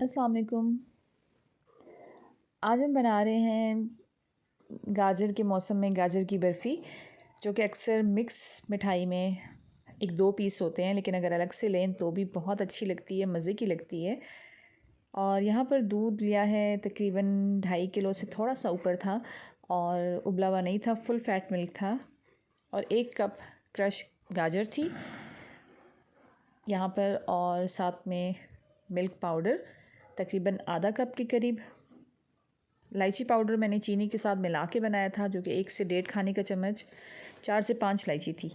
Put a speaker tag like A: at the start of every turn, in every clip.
A: अस्सलाम वालेकुम। आज हम बना रहे हैं गाजर के मौसम में गाजर की बर्फ़ी, जो कि अक्सर मिक्स मिठाई में एक दो पीस होते हैं, लेकिन अगर अलग से लें तो भी बहुत अच्छी लगती है, मज़े की लगती है। और यहाँ पर दूध लिया है तकरीबन 2.5 किलो से थोड़ा सा ऊपर था और उबला हुआ नहीं था, फुल फैट मिल्क था। और 1 कप क्रश गाजर थी यहाँ पर, और साथ में मिल्क पाउडर तकरीबन आधा कप के करीब। इलायची पाउडर मैंने चीनी के साथ मिला के बनाया था, जो कि 1 से 1.5 खाने का चम्मच। 4 से 5 इलायची थी।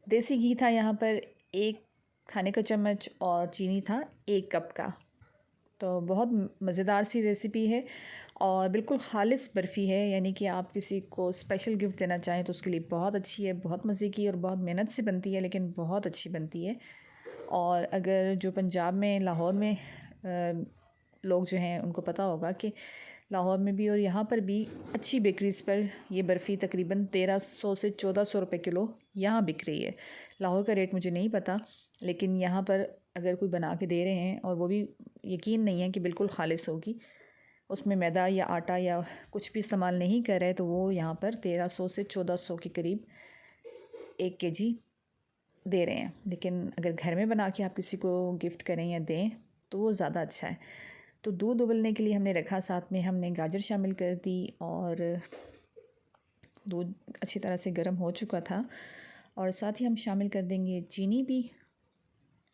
A: देसी घी था यहाँ पर 1 खाने का चम्मच, और चीनी था 1 कप का। तो बहुत मज़ेदार सी रेसिपी है और बिल्कुल ख़ालिस बर्फ़ी है, यानी कि आप किसी को स्पेशल गिफ्ट देना चाहें तो उसके लिए बहुत अच्छी है, बहुत मज़े की और बहुत मेहनत से बनती है, लेकिन बहुत अच्छी बनती है। और अगर जो पंजाब में लाहौर में लोग जो हैं उनको पता होगा कि लाहौर में भी और यहाँ पर भी अच्छी बेकरीज़ पर ये बर्फ़ी तकरीबन 1300 से 1400 रुपए किलो यहाँ बिक रही है। लाहौर का रेट मुझे नहीं पता, लेकिन यहाँ पर अगर कोई बना के दे रहे हैं और वो भी यकीन नहीं है कि बिल्कुल ख़ालिस होगी, उसमें मैदा या आटा या कुछ भी इस्तेमाल नहीं कर रहे, तो वो यहाँ पर 1300 से 1400 के करीब 1 केजी दे रहे हैं। लेकिन अगर घर में बना के आप किसी को गिफ्ट करें या दें तो वो ज़्यादा अच्छा है। तो दूध उबलने के लिए हमने रखा, साथ में हमने गाजर शामिल कर दी और दूध अच्छी तरह से गर्म हो चुका था। और साथ ही हम शामिल कर देंगे चीनी भी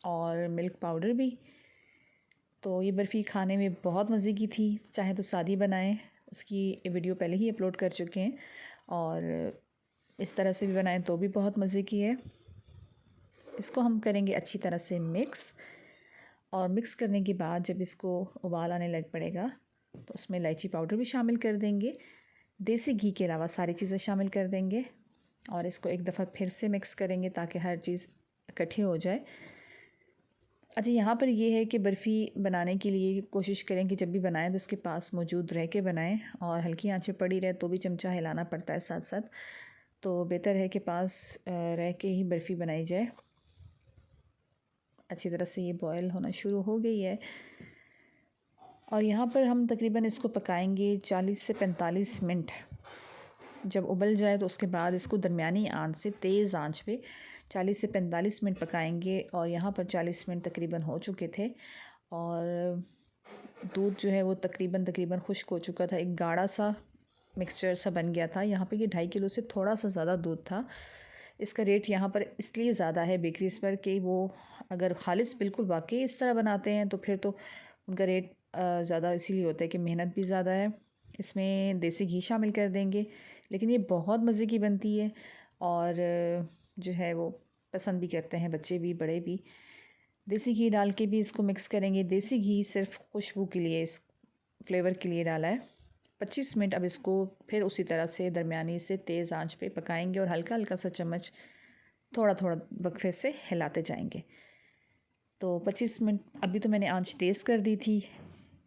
A: और मिल्क पाउडर भी। तो ये बर्फ़ी खाने में बहुत मज़े की थी। चाहे तो सादी बनाएं, उसकी वीडियो पहले ही अपलोड कर चुके हैं, और इस तरह से भी बनाएं तो भी बहुत मज़े की है। इसको हम करेंगे अच्छी तरह से मिक्स, और मिक्स करने के बाद जब इसको उबाल आने लग पड़ेगा तो उसमें इलायची पाउडर भी शामिल कर देंगे। देसी घी के अलावा सारी चीज़ें शामिल कर देंगे और इसको एक दफ़ा फिर से मिक्स करेंगे ताकि हर चीज़ इकट्ठी हो जाए। अच्छा, यहाँ पर ये है कि बर्फ़ी बनाने के लिए कोशिश करें कि जब भी बनाएं तो उसके पास मौजूद रह के बनाएं, और हल्की आंच पे पड़ी रहे तो भी चमचा हिलाना पड़ता है साथ साथ। तो बेहतर है कि पास रह के ही बर्फ़ी बनाई जाए। अच्छी तरह से ये बॉयल होना शुरू हो गई है, और यहाँ पर हम तकरीबन इसको पकाएंगे 40 से 45 मिनट। जब उबल जाए तो उसके बाद इसको दरमियानी आंच से तेज़ आंच पे 40 से 45 मिनट पकाएंगे। और यहाँ पर 40 मिनट तकरीबन हो चुके थे, और दूध जो है वो तकरीबन खुश्क हो चुका था, एक गाढ़ा सा मिक्सचर सा बन गया था। यहाँ पे ये 2.5 किलो से थोड़ा सा ज़्यादा दूध था। इसका रेट यहाँ पर इसलिए ज़्यादा है बेकरीज़ पर कि वो अगर ख़ालिस बिल्कुल वाकई इस तरह बनाते हैं तो फिर तो उनका रेट ज़्यादा इसीलिए होता है कि मेहनत भी ज़्यादा है। इसमें देसी घी शामिल कर देंगे, लेकिन ये बहुत मज़े की बनती है और जो है वो पसंद भी करते हैं बच्चे भी बड़े भी। देसी घी डाल के भी इसको मिक्स करेंगे। देसी घी सिर्फ खुशबू के लिए, इस फ्लेवर के लिए डाला है। 25 मिनट अब इसको फिर उसी तरह से दरमियानी से तेज़ आंच पे पकाएंगे, और हल्का हल्का सा चम्मच थोड़ा थोड़ा वक्फे से हिलाते जाएंगे। तो 25 मिनट अभी तो मैंने आंच तेज़ कर दी थी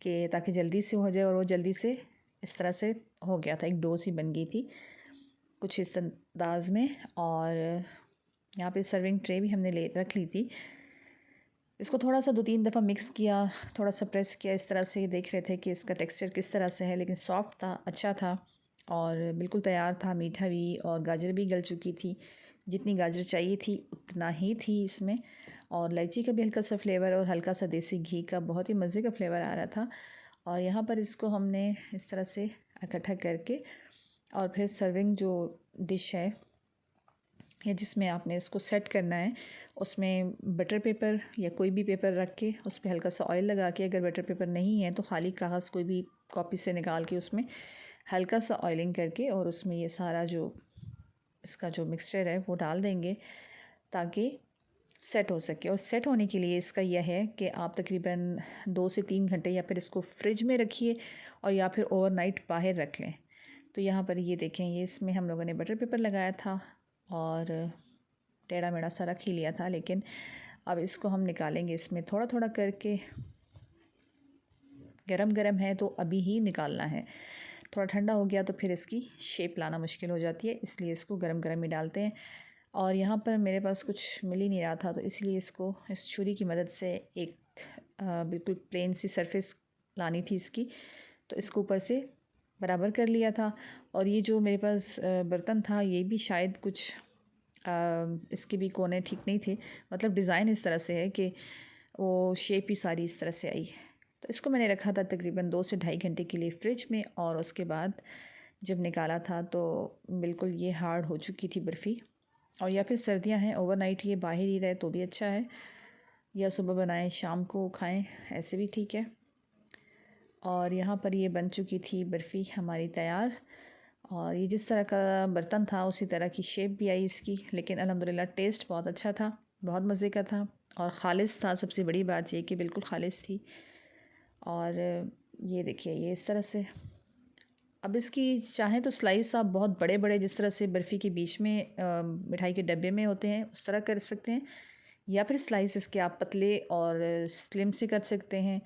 A: कि ताकि जल्दी से हो जाए, और वो जल्दी से इस तरह से हो गया था, एक डो सी बन गई थी कुछ इस अंदाज में। और यहाँ पे सर्विंग ट्रे भी हमने ले रख ली थी। इसको थोड़ा सा 2-3 दफ़ा मिक्स किया, थोड़ा सा प्रेस किया, इस तरह से देख रहे थे कि इसका टेक्सचर किस तरह से है, लेकिन सॉफ्ट था, अच्छा था और बिल्कुल तैयार था। मीठा भी और गाजर भी गल चुकी थी, जितनी गाजर चाहिए थी उतना ही थी इसमें। और इलायची का भी हल्का सा फ्लेवर और हल्का सा देसी घी का बहुत ही मज़े का फ्लेवर आ रहा था। और यहाँ पर इसको हमने इस तरह से इकट्ठा करके, और फिर सर्विंग जो डिश है या जिसमें आपने इसको सेट करना है, उसमें बटर पेपर या कोई भी पेपर रख के उस पर हल्का सा ऑयल लगा के, अगर बटर पेपर नहीं है तो खाली कागज़ कोई भी कॉपी से निकाल के उसमें हल्का सा ऑयलिंग करके, और उसमें ये सारा जो इसका जो मिक्सचर है वो डाल देंगे ताकि सेट हो सके। और सेट होने के लिए इसका यह है कि आप तकरीबन 2 से 3 घंटे या फिर इसको फ्रिज में रखिए, और या फिर ओवरनाइट बाहर रख लें। तो यहाँ पर ये देखें, ये इसमें हम लोगों ने बटर पेपर लगाया था और टेढ़ा मेढ़ा सा रख ही लिया था, लेकिन अब इसको हम निकालेंगे इसमें थोड़ा थोड़ा करके। गरम गरम है तो अभी ही निकालना है, थोड़ा ठंडा हो गया तो फिर इसकी शेप लाना मुश्किल हो जाती है, इसलिए इसको गरम गरम ही डालते हैं। और यहाँ पर मेरे पास कुछ मिल ही नहीं रहा था, तो इसलिए इसको इस छुरी की मदद से एक बिल्कुल प्लेन सी सरफेस लानी थी इसकी, तो इसको ऊपर से बराबर कर लिया था। और ये जो मेरे पास बर्तन था ये भी शायद कुछ इसके भी कोने ठीक नहीं थे, मतलब डिज़ाइन इस तरह से है कि वो शेप ही सारी इस तरह से आई। तो इसको मैंने रखा था तकरीबन 2 से ढाई घंटे के लिए फ्रिज में, और उसके बाद जब निकाला था तो बिल्कुल ये हार्ड हो चुकी थी बर्फ़ी। और या फिर सर्दियां हैं, ओवरनाइट ये बाहर ही रहे तो भी अच्छा है, या सुबह बनाएं शाम को खाएं, ऐसे भी ठीक है। और यहाँ पर ये बन चुकी थी बर्फ़ी हमारी तैयार। और ये जिस तरह का बर्तन था उसी तरह की शेप भी आई इसकी, लेकिन अल्हम्दुलिल्लाह टेस्ट बहुत अच्छा था, बहुत मज़े का था और ख़ालिस था। सबसे बड़ी बात ये कि बिल्कुल ख़ालिस थी। और ये देखिए ये इस तरह से। अब इसकी चाहें तो स्लाइस आप बहुत बड़े बड़े जिस तरह से बर्फ़ी के बीच में मिठाई के डब्बे में होते हैं उस तरह कर सकते हैं, या फिर स्लाइस इसके आप पतले और स्लिम से कर सकते हैं,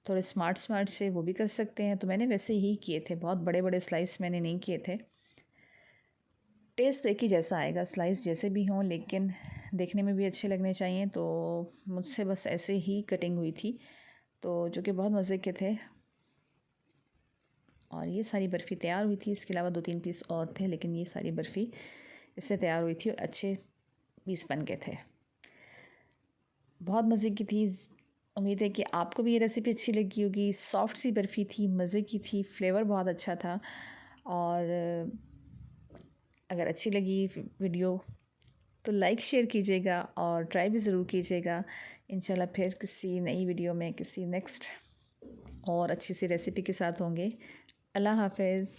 A: थोड़े स्मार्ट स्मार्ट से वो भी कर सकते हैं। तो मैंने वैसे ही किए थे, बहुत बड़े बड़े स्लाइस मैंने नहीं किए थे। टेस्ट तो एक ही जैसा आएगा, स्लाइस जैसे भी हों, लेकिन देखने में भी अच्छे लगने चाहिए। तो मुझसे बस ऐसे ही कटिंग हुई थी, तो जो कि बहुत मज़े के थे। और ये सारी बर्फ़ी तैयार हुई थी, इसके अलावा 2-3 पीस और थे, लेकिन ये सारी बर्फ़ी इससे तैयार हुई थी और अच्छे पीस बन गए थे। बहुत मज़े की थी। उम्मीद है कि आपको भी ये रेसिपी अच्छी लगी होगी। सॉफ्ट सी बर्फ़ी थी, मज़े की थी, फ्लेवर बहुत अच्छा था। और अगर अच्छी लगी वीडियो तो लाइक शेयर कीजिएगा और ट्राई भी ज़रूर कीजिएगा। इंशाल्लाह फिर किसी नई वीडियो में किसी नेक्स्ट और अच्छी सी रेसिपी के साथ होंगे। अल्लाह हाफ़िज़।